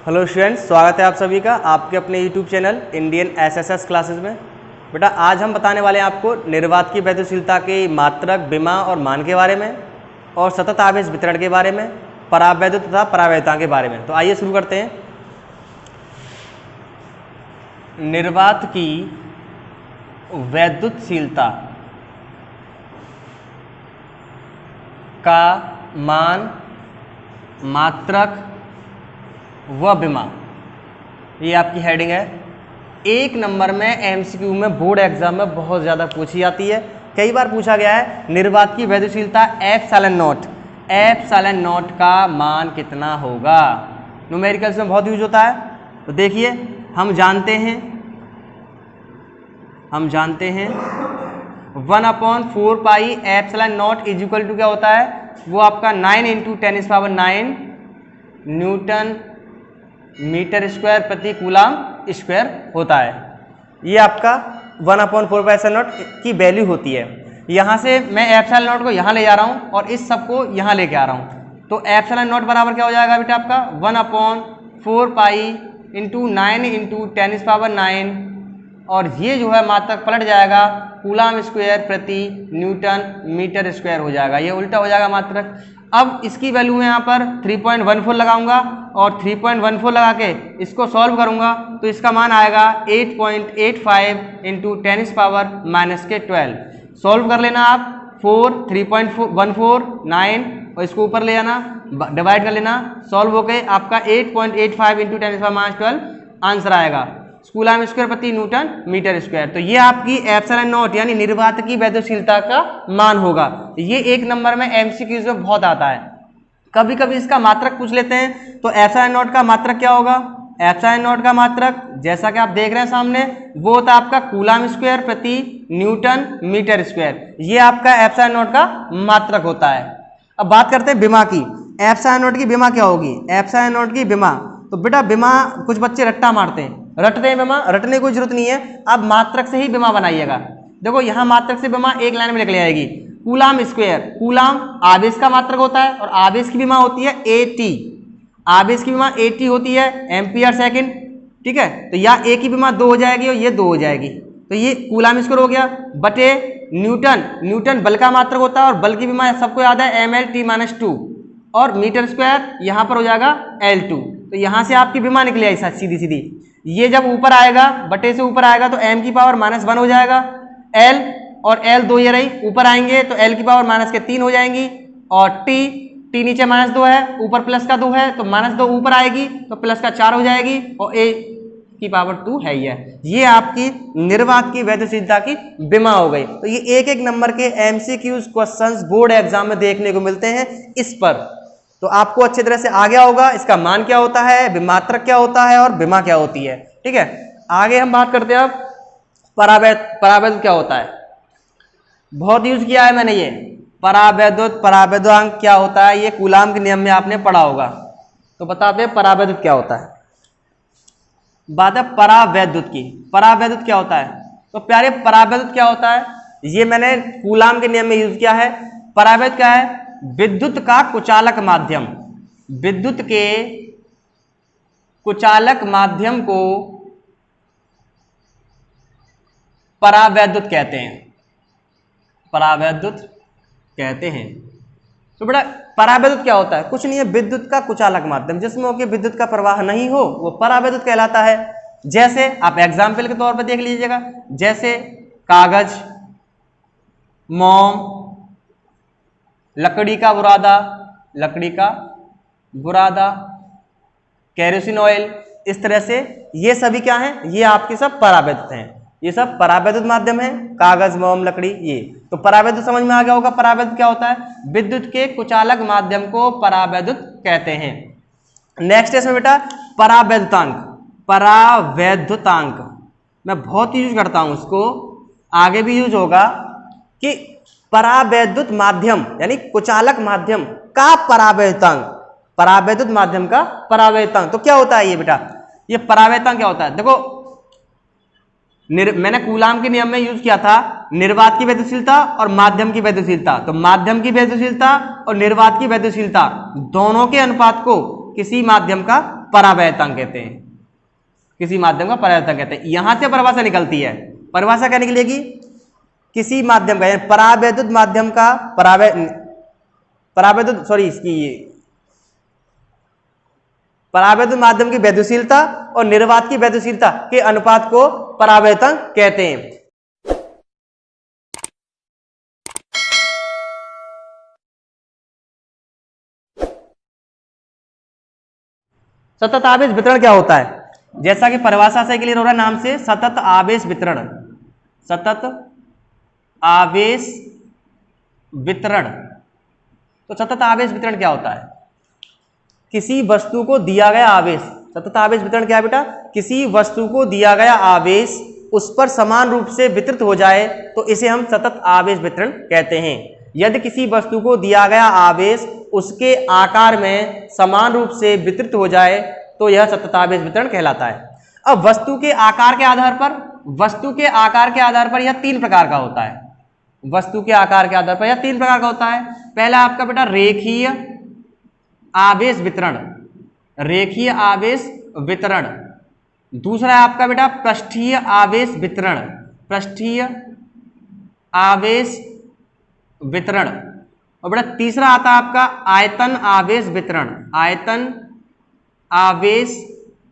Hello students, स्वागत है आप सभी का आपके अपने YouTube channel Indian SSS classes में। बेटा आज हम बताने वाले हैं आपको निर्वात की वैद्युतशीलता के मात्रक, विमा और मान के बारे में और सतत आवेश वितरण के बारे में, परावैद्युत तथा परावैद्युतांक के बारे में। तो आइए शुरू करते हैं। निर्वात की वैद्युतशीलता का मान, मात्रक व विमा, ये आपकी हेडिंग है। एक नंबर में एमसीक्यू में बोर्ड एग्जाम में बहुत ज़्यादा पूछी जाती है। कई बार पूछा गया है निर्वात की वैद्युतशीलता एप्सिलॉन नॉट का मान कितना होगा। न्यूमेरिकल्स में बहुत यूज होता है। तो देखिए हम जानते हैं 1/4 pi epsilon naught is equal to क्या होता है, वो आपका 9 × 10⁹ न्यूटन मीटर स्क्वायर प्रति कूलाम स्क्वायर होता है। ये आपका 1/4 पाई एप्सिलॉन नॉट की वैल्यू होती है। यहाँ से मैं एप्सिलॉन नॉट को यहाँ ले जा रहा हूँ और इस सब को यहाँ लेके आ रहा हूँ। तो एप्सिलॉन नॉट बराबर क्या हो जाएगा बेटा आपका 1/4 पाई इंटू 9 × 10⁹, और ये जो है मात्रक पलट जाएगा कूलाम स्क्वायर प्रति न्यूटन मीटर स्क्वायर हो जाएगा। ये उल्टा हो जाएगा मात्रक। अब इसकी वैल्यू में यहाँ पर 3.14 लगाऊंगा और 3.14 लगा के इसको सॉल्व करूंगा तो इसका मान आएगा 8.85 × 10⁻⁻12। सॉल्व कर लेना आप 4, 3.14, 9 और इसको ऊपर ले जाना, डिवाइड कर लेना, सॉल्व होके आपका 8.85 × 10⁻12 आंसर आएगा कूलाम स्क्वायर प्रति न्यूटन मीटर स्क्वायर। तो ये आपकी एप्सिलॉन नॉट यानी निर्वात की वैद्युतशीलता का मान होगा। ये एक नंबर में एमसीक्यूज में बहुत आता है। कभी कभी इसका मात्रक पूछ लेते हैं। तो एप्सिलॉन नॉट का मात्रक क्या होगा? एप्सिलॉन नॉट का मात्रक जैसा कि आप देख रहे हैं सामने, वो होता है आपका कूलाम स्क्वायर प्रति न्यूटन मीटर स्क्वायर। ये आपका एप्सिलॉन नॉट का मात्रक होता है। अब बात करते हैं विमा की। एप्सिलॉन नॉट की विमा क्या होगी? एप्सिलॉन नॉट की विमा, तो बेटा विमा कुछ बच्चे रट्टा मारते हैं, रटते हैं विमा। रटने की कोई जरूरत नहीं है, आप मात्रक से ही विमा बनाइएगा। देखो यहाँ मात्रक से विमा एक लाइन में निकल आएगी। कूलाम स्क्वायर, कूलाम आवेश का मात्रक होता है और आवेश की विमा होती है AT। आवेश की विमा AT होती है एम्पियर सेकंड, ठीक है। तो या A की विमा 2 हो जाएगी और ये 2 हो जाएगी। तो ये कूलाम स्क्वायर हो गया बटे न्यूटन। न्यूटन बल का मात्रक होता है और बल की विमा सबको याद है mL/T-2, और मीटर स्क्वायर यहाँ पर हो जाएगा L2। तो यहाँ से आपकी विमा निकली आई सीधी सीधी। ये जब ऊपर आएगा, बटे से ऊपर आएगा तो m⁻⁻1 हो जाएगा। L और L 2 ये रही, ऊपर आएंगे तो L⁻⁻3 हो जाएंगी, और T नीचे -2 है, ऊपर +2 है तो -2 ऊपर आएगी तो +4 हो जाएगी, और A⁻2 है ये आपकी निर्वात की वैद्युतशीलता की विमा हो गई। तो ये एक एक नंबर के एमसीक्यूज क्वेश्चंस बोर्ड एग्जाम में देखने को मिलते हैं इस पर। तो आपको अच्छी तरह से आ गया होगा इसका मान क्या होता है, मात्रक क्या होता है और विमा क्या होती है, ठीक है। आगे हम बात करते हैं अब परावैद्युत क्या होता है। बहुत यूज किया है मैंने ये परावैद्युतांक क्या होता है, ये कूलाम के नियम में आपने पढ़ा होगा। तो बताते हैं परावैद्युत क्या होता है। बात है परावैद्युत की। परावैद्युत क्या होता है? तो प्यारे परावैद्युत क्या होता है, ये मैंने कूलाम के नियम में यूज किया है। परावैद्युत क्या है? विद्युत का कुचालक माध्यम, विद्युत के कुचालक माध्यम को परावैद्युत कहते हैं। परावैद्युत कहते हैं। तो बेटा परावैद्युत क्या होता है? कुछ नहीं है, विद्युत का कुचालक माध्यम जिसमें हो कि विद्युत का प्रवाह नहीं हो वो परावैद्युत कहलाता है। जैसे आप एग्जाम्पल के तौर पर देख लीजिएगा, जैसे कागज, मोम, लकड़ी का बुरादा, केरोसिन ऑयल, इस तरह से ये सभी क्या हैं? ये आपके सब परावैद्युत हैं। ये सब परावैद्युत माध्यम है, कागज, मोम, लकड़ी, ये। तो परावैद्युत समझ में आ गया होगा। परावैद्युत क्या होता है? विद्युत के कुचालक माध्यम को परावैद्युत कहते हैं। नेक्स्ट इसमें बेटा परावैद्युतांक। परावैद्युतांक मैं बहुत यूज करता हूं, उसको आगे भी यूज होगा कि परावैद्युत माध्यम यानी कुचालक माध्यम का परावैद्युतांक, परावैद्युत माध्यम का परावैद्युतांक। तो क्या होता है ये बेटा? ये परावैद्युतांक क्या होता है? देखो मैंने कूलाम के नियम में यूज किया था निर्वात की वैद्युतशीलता और माध्यम की वैद्युतशीलता। तो माध्यम की वैद्युतशीलता और निर्वात की वैद्युतशीलता दोनों के अनुपात को किसी माध्यम का परावैतांक कहते हैं, किसी माध्यम का परावैतांक कहते हैं। यहां से परिभाषा निकलती है। परिभाषा क्या निकलेगी? किसी माध्यम का, परावैद्युत माध्यम का परावैद्युत माध्यम की वैद्युशीलता और निर्वात की वैद्युशीलता के अनुपात को परावैतांक कहते हैं। सतत आवेश वितरण क्या होता है? जैसा कि परिभाषा से क्लियर हो रहा है नाम से, सतत आवेश वितरण। सतत आवेश वितरण, तो सतत आवेश वितरण क्या होता है? किसी वस्तु को दिया गया आवेश, सतत आवेश वितरण क्या है बेटा? किसी वस्तु को दिया गया आवेश उस पर समान रूप से वितरित हो जाए तो इसे हम सतत आवेश वितरण कहते हैं। यदि किसी वस्तु को दिया गया आवेश उसके आकार में समान रूप से वितरित हो जाए तो यह सतत आवेश वितरण कहलाता है। अब वस्तु के आकार के आधार पर यह तीन प्रकार का होता है। वस्तु के आकार के आधार पर यह तीन प्रकार का होता है। पहला आपका बेटा रेखीय आवेश वितरण, रेखीय आवेश वितरण। दूसरा है आपका बेटा पृष्ठीय आवेश वितरण, पृष्ठीय आवेश वितरण। और बेटा तीसरा आता है आपका आयतन आवेश वितरण, आयतन आवेश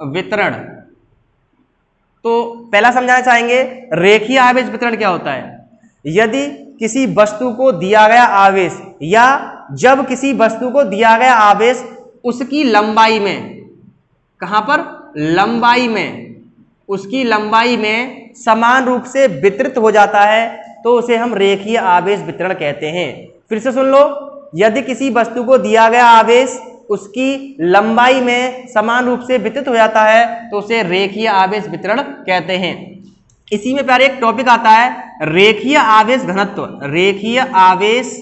वितरण। तो पहला समझाना चाहेंगे रेखीय आवेश वितरण क्या होता है? यदि किसी वस्तु को दिया गया आवेश या जब किसी वस्तु को दिया गया आवेश उसकी लंबाई में, कहां पर? लंबाई में, उसकी लंबाई में समान रूप से वितरित हो जाता है तो उसे हम रेखीय आवेश वितरण कहते हैं। फिर से सुन लो, यदि किसी वस्तु को दिया गया आवेश उसकी लंबाई में समान रूप से वितरित हो जाता है तो उसे रेखीय आवेश वितरण कहते हैं। इसी में प्यारे एक टॉपिक आता है रेखीय आवेश घनत्व, रेखीय आवेश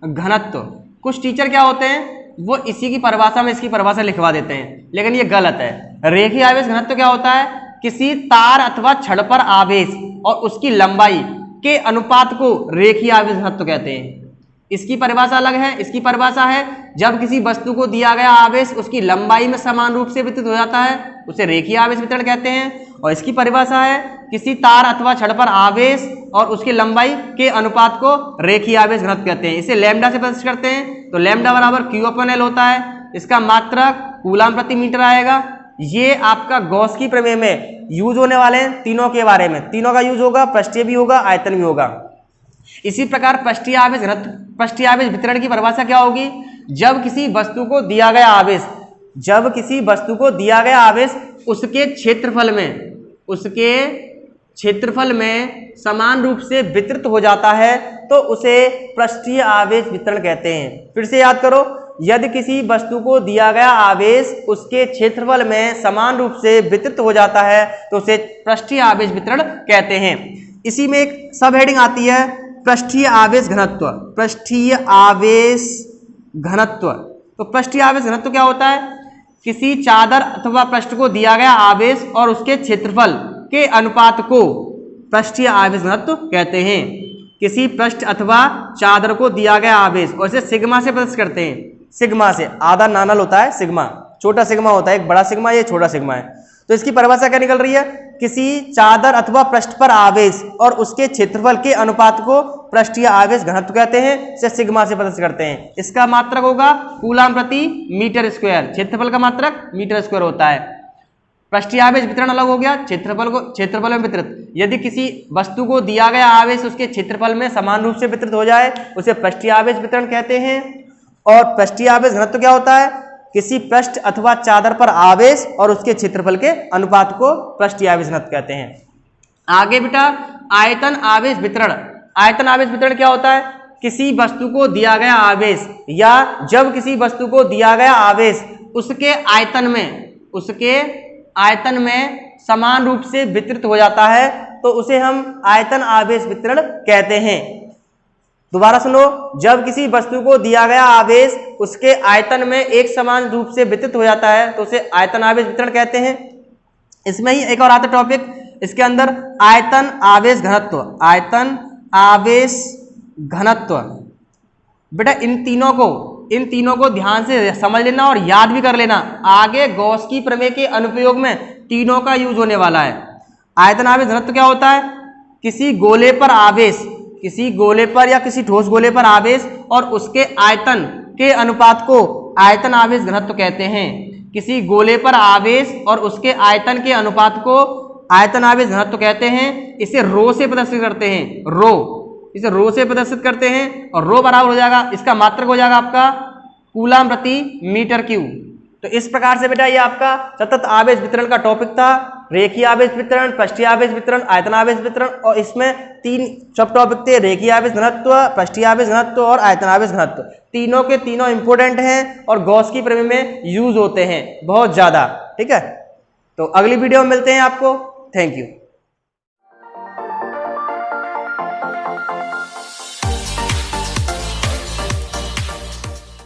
घनत्व। कुछ टीचर क्या होते हैं वो इसी की परिभाषा में इसकी परिभाषा लिखवा देते हैं, लेकिन ये गलत है। रेखीय आवेश घनत्व क्या होता है? किसी तार अथवा छड़ पर आवेश और उसकी लंबाई के अनुपात को रेखीय आवेश घनत्व कहते हैं। इसकी परिभाषा अलग है। इसकी परिभाषा है जब किसी वस्तु को दिया गया आवेश उसकी लंबाई में समान रूप से वितरित हो जाता है उसे रेखीय आवेश वितरण कहते हैं। और इसकी परिभाषा है किसी तार अथवा छड़ पर आवेश और उसकी लंबाई के अनुपात को रेखीय आवेश घनत्व कहते हैं। इसे लैम्डा से प्रदर्शित करते हैं तो लैम्डा बराबर Q/L होता है। इसका मात्रक कूलाम प्रति मीटर आएगा। ये आपका गॉस की प्रमेय में यूज होने वाले हैं तीनों के बारे में, तीनों का यूज होगा, पृष्ठीय भी होगा, आयतन भी होगा। इसी प्रकार पृष्ठीय आवेश घनत्व, पृष्ठीय आवेश वितरण की परिभाषा क्या होगी? जब किसी वस्तु को दिया गया आवेश, जब किसी वस्तु को दिया गया आवेश उसके क्षेत्रफल में समान रूप से वितरित हो जाता है तो उसे पृष्ठीय आवेश वितरण कहते हैं। फिर से याद करो, यदि किसी वस्तु को दिया गया आवेश उसके क्षेत्रफल में समान रूप से वितरित हो जाता है तो उसे पृष्ठीय आवेश वितरण कहते हैं। इसी में एक सब हेडिंग आती है पृष्ठीय आवेश घनत्व, पृष्ठीय आवेश घनत्व। तो पृष्ठीय आवेश घनत्व क्या होता है? किसी चादर अथवा पृष्ठ को दिया गया आवेश और उसके क्षेत्रफल के अनुपात को पृष्ठीय आवेश घनत्व कहते हैं। किसी पृष्ठ अथवा चादर को दिया गया आवेश और इसे सिग्मा से प्रदर्शित करते हैं। सिग्मा से, आधा नानल होता है सिग्मा, छोटा सिग्मा होता है, एक बड़ा सिग्मा, ये छोटा सिग्मा है। तो इसकी परिभाषा क्या निकल रही है? किसी चादर अथवा पृष्ठ पर आवेश और उसके क्षेत्रफल के अनुपात को पृष्ठीय आवेश घनत्व कहते हैं। इसे सिग्मा से प्रदर्शित करते हैं। इसका मात्रक होगा कूलाम प्रति मीटर स्क्वायर, क्षेत्रफल का मात्रक मीटर स्क्वायर होता है। पृष्ठीय आवेश वितरण अलग हो गया, क्षेत्रफल में वितरित। यदि किसी वस्तु को दिया गया आवेश उसके क्षेत्रफल में समान रूप से वितरित हो जाए उसे पृष्ठीय आवेश वितरण कहते हैं। और पृष्ठीय आवेश घनत्व क्या होता है? किसी पृष्ठ अथवा चादर पर आवेश और उसके क्षेत्रफल के अनुपात को पृष्ठीय आवेश घनत्व कहते हैं। आगे बेटा आयतन आवेश वितरण। आयतन आवेश वितरण क्या होता है? किसी वस्तु को दिया गया आवेश या जब किसी वस्तु को दिया गया आवेश उसके आयतन में समान रूप से वितरित हो जाता है तो उसे हम आयतन आवेश वितरण कहते हैं। दोबारा सुनो, जब किसी वस्तु को दिया गया आवेश उसके आयतन में एक समान रूप से वितरित हो जाता है तो उसे आयतन आवेश वितरण कहते हैं। इसमें ही एक और आता टॉपिक, इसके अंदर आयतन आवेश घनत्व, आयतन आवेश घनत्व। बेटा इन तीनों को इन तीनों को ध्यान से समझ लेना और याद भी कर लेना, आगे गॉस की प्रमेय के अनुप्रयोग में तीनों का यूज होने वाला है। आयतन आवेश घनत्व क्या होता है? किसी गोले पर आवेश, किसी गोले पर या किसी ठोस गोले पर आवेश और उसके आयतन के अनुपात को आयतन आवेश घनत्व कहते हैं। किसी गोले पर आवेश और उसके आयतन के अनुपात को आयतन आवेश घनत्व कहते हैं। इसे रो से प्रदर्शित करते हैं, रो, इसे रो से प्रदर्शित करते हैं और रो बराबर हो जाएगा, इसका मात्रक हो जाएगा आपका कूलम प्रति मीटर क्यूब। तो इस प्रकार से बेटा ये आपका सतत आवेश वितरण का टॉपिक था, रेखीय आवेश वितरण, पृष्ठीय आवेश वितरण, आयतन आवेश वितरण, और इसमें 3 सब टॉपिक थे, रेखीय आवेश घनत्व, पृष्ठीय आवेश घनत्व और आयतन आवेश घनत्व। तीनों के तीनों इंपोर्टेंट हैं और गॉस की प्रमेय में यूज होते हैं बहुत ज्यादा। ठीक है, तो अगली वीडियो में मिलते हैं आपको। Thank you.